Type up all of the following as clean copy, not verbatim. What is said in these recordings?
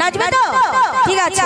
নাচবে তো? ঠিক আছে।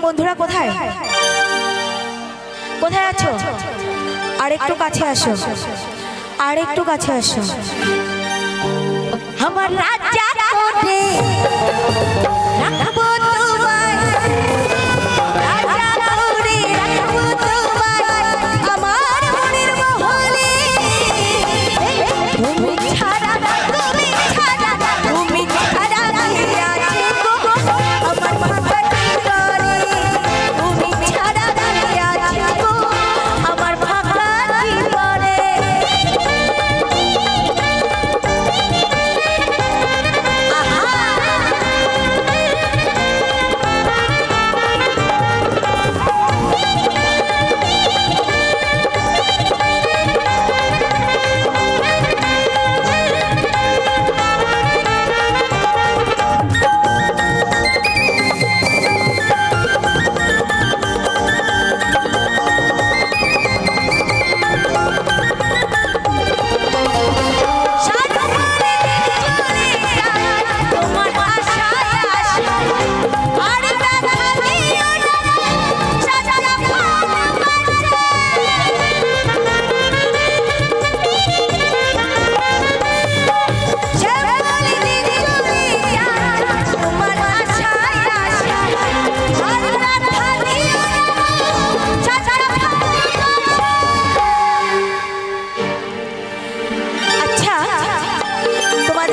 বন্ধুরা কোথায় কোথায় আছো? আরেকটু কাছে আসো, আরেকটু কাছে আসো। আমার রাজা কোটে রাখবো তোমায়, রাজা কোটে রাখবো তোমায় আমার মনের মহলে। তুমি ছাড়া তুমি ছাড়া তুমি ছাড়া আছে গো আমার ভাষাটি করে। তুমি ছাড়া আছে গো আমার ভাষাটি করে।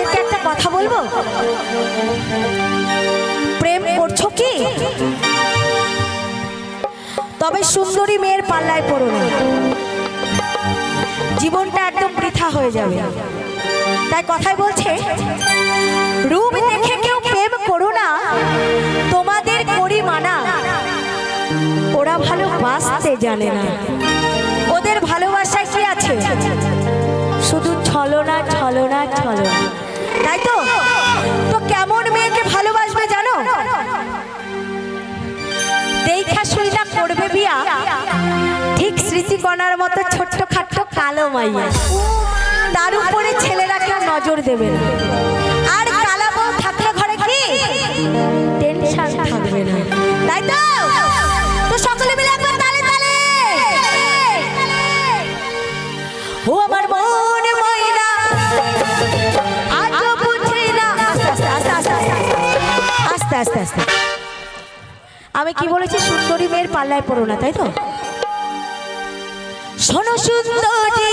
তোমাদেরকে একটা কথা বলবো, প্রেম করছো কি? তবে সুন্দরী মেয়ের পাল্লায় পড়ো না, জীবনটা একদম বৃথা হয়ে যাবে। তাই কথাই বলছে, রূপ দেখে কেউ প্রেম করো না, তোমাদের করি মানা। ওরা ভালোবাসতে জানে না, ওদের ভালোবাসায় কি আছে? শুধু ছলনা ছলনা ছলনা। তাই তো তো কেমন মেয়েকে ভালোবাসবে জানো? দেখা শুই না করবে বিয়া, ঠিক স্মৃতিকণার মতো ছোট্ট খাট্ট কালো মাইয়া, তার উপরে ছেলেরা কেউ নজর দেবে না। আর কালা বউ থাকলে ঘরে কি টেনশন থাকবে না। তাই তো তো সকলে মিলে একবার তালে তালে, ও আমার মন ময়না আজ বুঝে না। আস্তে আস্তে আস্তে আস্তে আস্তে আস্তে। আমি কি বলেছি? সুন্দরী মেয়ের পাল্লায় পড়ো না, তাই তো? শোনো সুন্দরী,